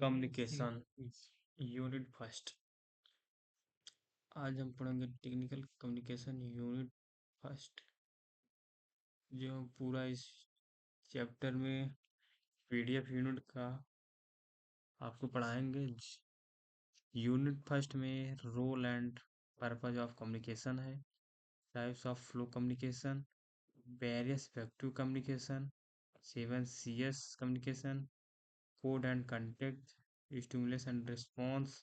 Communication unit first. आज हम पढ़ेंगे टेक्निकल कम्युनिकेशन यूनिट फर्स्ट, जो हम पूरा इस चैप्टर में पीडीएफ यूनिट का आपको पढ़ाएंगे। यूनिट फर्स्ट में role and purpose of communication है, types of flow communication, various effective communication, 7 Cs communication, code and contact, stimulus and response,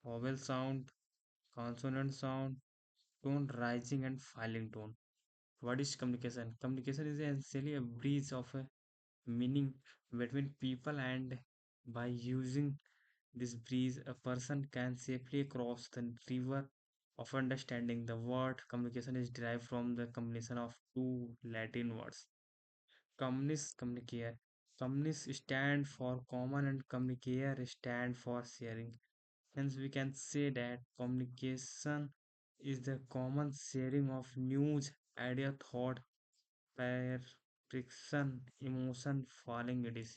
vowel sound, consonant sound, tone rising and falling tone. What is communication? Communication is essentially a bridge of a meaning between people, and by using this bridge, a person can safely cross the river of understanding. The word communication is derived from the combination of two Latin words. Communis, communicare. Communis stand for common and communicare stand for sharing. Hence, we can say that communication is the common sharing of news, idea, thought, friction, emotion, falling it is.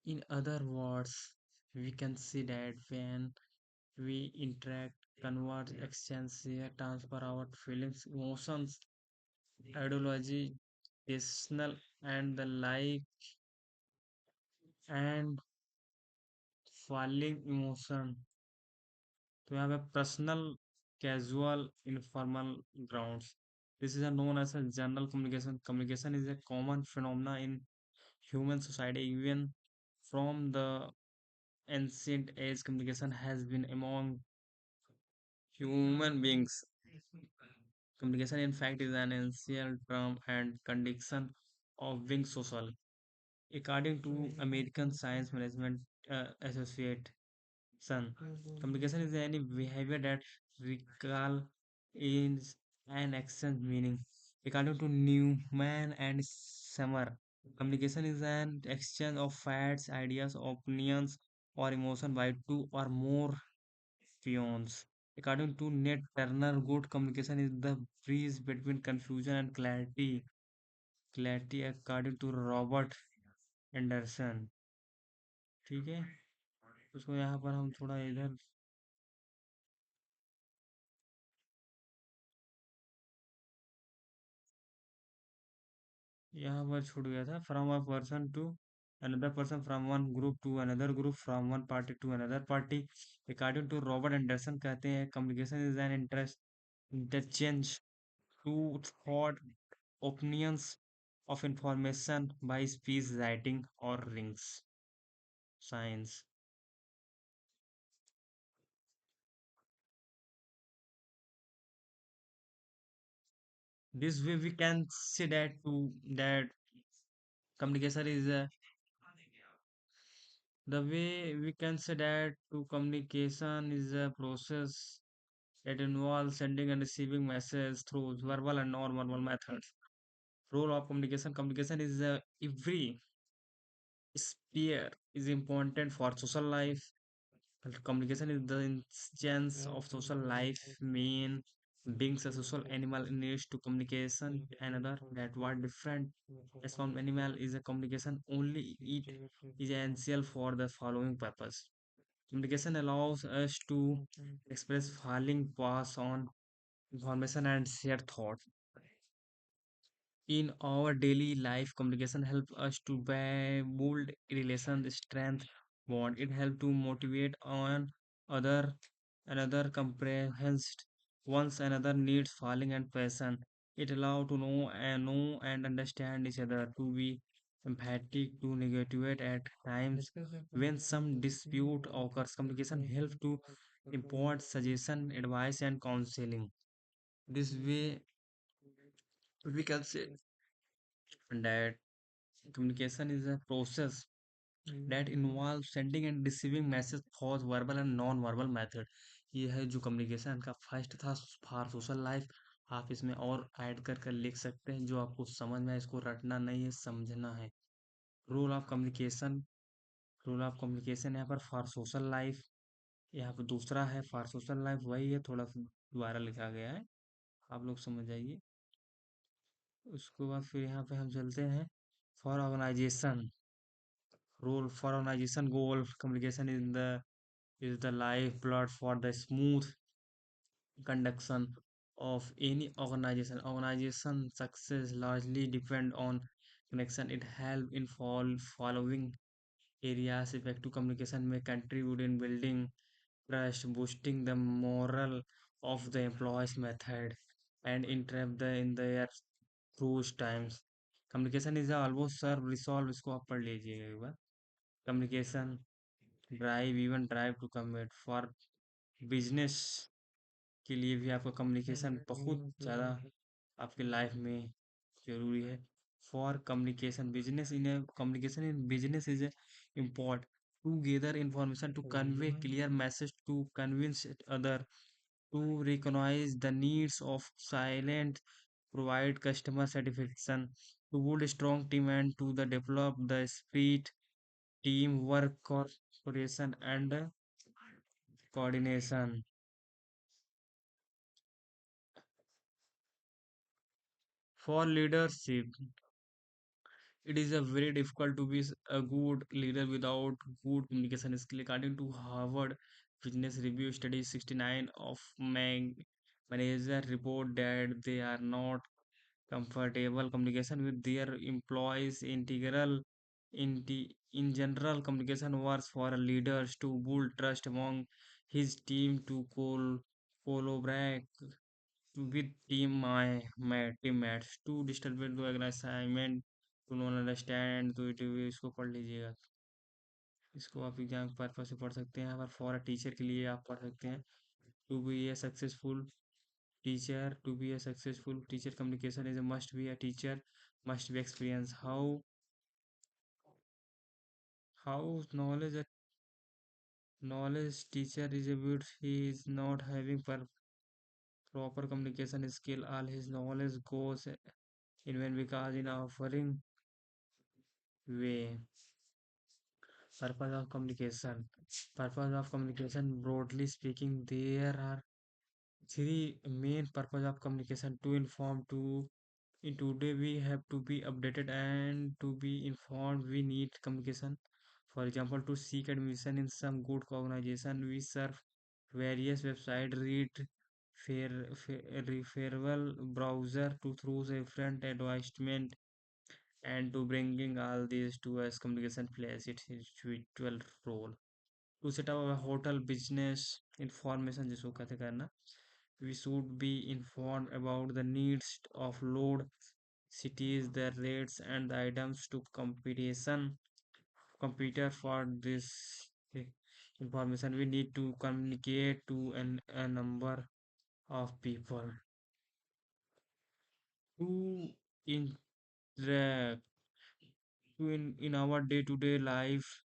In other words, we can see that when we interact, converse, exchange, share, transfer our feelings, emotions, ideology, personal, and the like, and falling emotion. तो यहाँ पे personal, casual, informal grounds, this is known as a general communication. Communication is a common phenomena in human society. Even from the ancient age, communication has been among human beings. Communication, in fact, is an essential term and condition of being social. According to American Science Management Associate, Son, communication is any behavior that recall is an action meaning. According to Newman and Summer, communication is an exchange of facts, ideas, opinions, or emotion by two or more peons. According to Ned Turner, good communication is the bridge between confusion and clarity. Clarity, according to Robert Anderson. ठीक है, उसको यहाँ पर हम थोड़ा इधर यहाँ पर छूट गया था। From a person to another person, from one group to another group, from one party to another party. According to Robert Anderson कहते हैं communication is an interest interchange to thought opinions of information by speech, writing, or rings. Science. This way we can say that communication is the way we can say that to communication is a process that involves sending and receiving messages through verbal and non-verbal methods. Role of communication. Communication is every sphere is important for social life. Communication is the instance of social life. Mean beings a social animal needs to communication. Another that what different as from animal is a communication only. It is essential for the following purpose. Communication allows us to express feeling, pass on information, and share thoughts. In our daily life, communication helps us to build relation, strength, bond. It helps to motivate on other another comprehensed once another needs, falling and passion. It allows to know and understand each other, to be empathic, to negotiate at times when some dispute occurs. Communication helps to impart suggestion, advice, and counseling. This way, we can say that communication is a process that involves sending and receiving message thought verbal and non verbal method. ये है जो communication का first था for social life. आप इसमें और add कर कर लिख सकते हैं जो आपको समझ में आए, इसको रटना नहीं है, समझना है। Role of communication. Role of communication यहाँ पर फॉर सोशल लाइफ, यहाँ पर दूसरा है फॉर सोशल लाइफ, वही है, थोड़ा सा दोबारा लिखा गया है, आप लोग समझ जाइए। उसके बाद फिर यहाँ पे हम चलते हैं for organization. role for organization goal. Communication is the lifeblood for the smooth conduction of any organization. Organization success largely depend on connection. It help in following areas. Effective communication may contribute in building trust, boosting the morale of the employees method, and interrupt in their cruise times. Communication is almost serve resolve, इसको आप पढ़ लीजिएगा एक बार. Communication drive even drive to commit for business के लिए भी आपका कम्युनिकेशन बहुत ज़्यादा आपके लाइफ में जरूरी है. For communication business in communication in business is important to gather information, to convey clear message, to convince other, to recognize the needs of silent, provide customer satisfaction, to build a strong team and to the develop the spirit, teamwork, cooperation and coordination. For leadership, it is a very difficult to be a good leader without good communication skill. According to Harvard Business Review study 69 of manager report that they are not comfortable communication with their employees. In general, communication works for leaders to build trust among his team, to collaborate with my teammates, to distribute the assignment, to not understand, तो इसको पढ़ लीजिएगा. इसको आप exam purpose से पढ़ सकते हैं, और फॉर अ टीचर के लिए आप पढ़ सकते हैं. To be a successful teacher, to be a successful teacher, communication is a must be. A teacher must be experience how knowledge teacher is about he is not having proper communication skill, all his knowledge goes in vain because in offering way. Purpose of communication broadly speaking, there are three main purpose of communication: to inform, to in today we have to be updated, and to be informed we need communication. For example, to seek admission in some good organization, we surf various website, read referral browser to through different advertisement, and to bringing all these to us communication plays its individual role. To set up a hotel business information जिसको कहते करना, we should be informed about the needs of load cities, their rates and the items to competition computer. For this eh, information we need to communicate to a number of people to interact in our day-to-day life.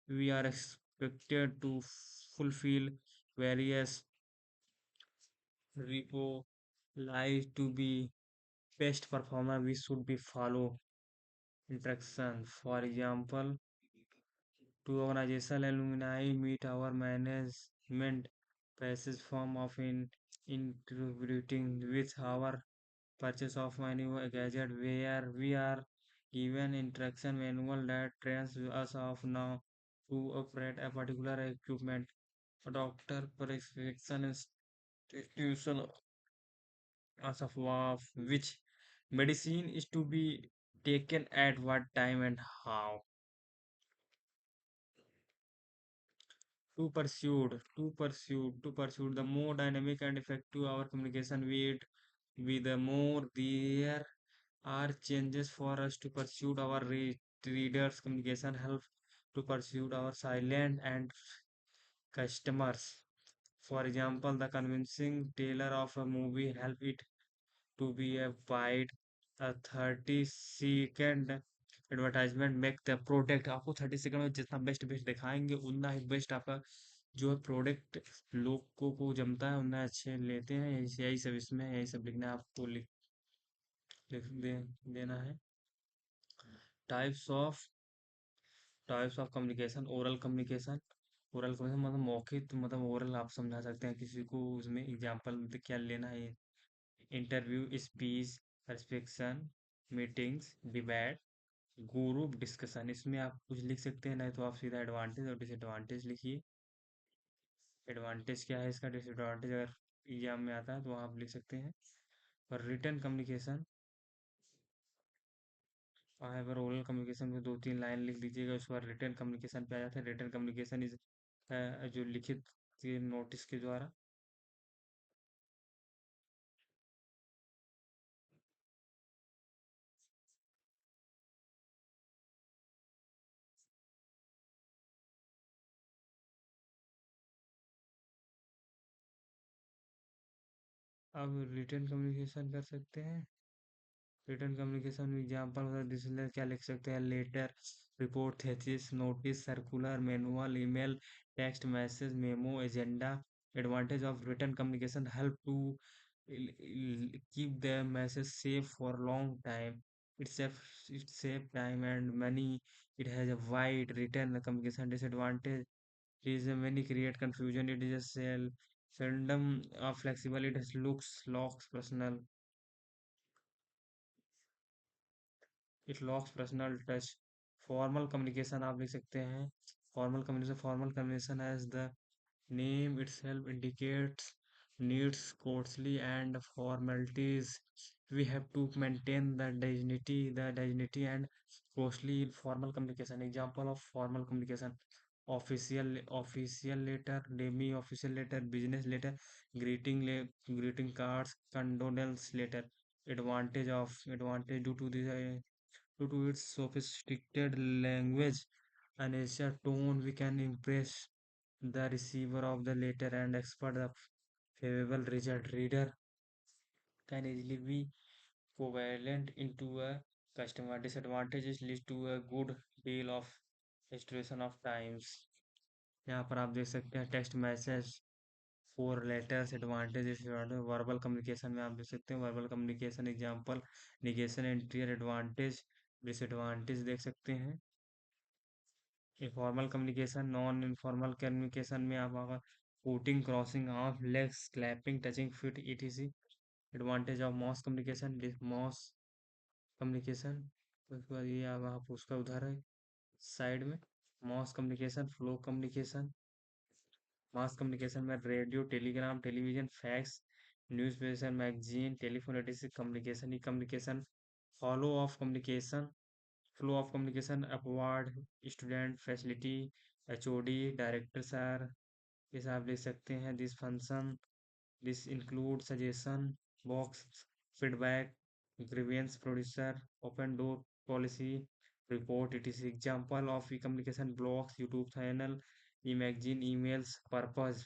We are expected to fulfill various repo life. To be best performer we should be follow interaction. For example, to organizational alumni meet our management passes form of in contributing with our purchase of manual gadget, where we are given interaction manual that trains us of now to operate a particular equipment. A doctor prescription institution as of which medicine is to be taken at what time and how. To pursue the more dynamic and effective our communication will be, the more there are changes for us to pursue our readers. Communication help to pursue our silent and customers. For example, the convincing trailer of a movie help it to be a wide, a 30-second advertisement make the product. आपको 30 second में जितना best best दिखाएंगे उतना ही best आपका जो है product लोगों को जमता है, उतना अच्छे लेते हैं. यही सब इसमें यही सब लिखना है आपको. देना है. Types of types of communication. Oral communication मतलब मौखिक, मतलब ओरल आप समझा सकते हैं किसी को, उसमें एग्जाम्पल क्या लेना है. Interview, speech, perception, meetings, debate, group discussion, इसमें आप कुछ लिख सकते हैं, नहीं तो आप सीधा एडवांटेज और डिसएडवांटेज लिखिए। एडवांटेज क्या है इसका, डिसएडवांटेज अगर एग्जाम में आता है तो आप लिख सकते हैं। और रिटर्न कम्युनिकेशन, वहाँ पर ओरल कम्युनिकेशन में दो तीन लाइन लिख दीजिएगा, उसके बाद रिटर्न कम्युनिकेशन पे आ जाता है। रिटर्न कम्युनिकेशन इज जो लिखित के नोटिस के द्वारा। अब रिटर्न कम्युनिकेशन कर सकते हैं। रिटर्न कम्युनिकेशन एग्जाम्पल मतलब डिसिप्लिन क्या लिख सकते हैं, letter, report, thesis, notice, circular, manual, email, text message, memo, agenda. Advantage of written communication help to keep the message safe for long time. It save time and money. It has a wide written communication. Disadvantage is many create confusion. It is a seldom flexible. It has looks personal. It lacks personal touch. Formal communication आप लिख सकते हैं। Formal communication as the name itself indicates needs costly and formalities. We have to maintain the dignity and costly in formal communication. Example of formal communication: official letter, demi-official letter, business letter, greeting cards, condolence letter. Advantage due to its sophisticated language and its tone, we can impress the receiver of the letter and expect the favorable result. Reader can easily be covalent into a customer. Disadvantages lead to a good deal of extension of times. यहाँ पर आप देख सकते हैं text message, four letters. Advantage verbal communication में आप देख सकते हैं verbal communication example, negation, interior. Advantage, disadvantage देख सकते हैं। Informal communication, non informal communication में आप अगर putting, crossing of legs, clapping, touching feet, ETC. Advantage of mass communication, mass communication. उसके बाद ये आप उसका उदाहरण है साइड में। Mass communication, flow communication. Mass communication में radio, telegram, television, fax, newspaper, magazine, telephone, etc. Communication ही communication. Follow of communication, flow of communication, upward, student, facility, HOD, director sir. ये सब आप लिख सकते हैं। This function, this include suggestion box, feedback, grievance, producer, open door policy, report, it is. Example of e communication: blogs, YouTube channel, e magazine, emails. Purpose,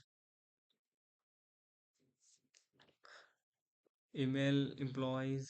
email employees,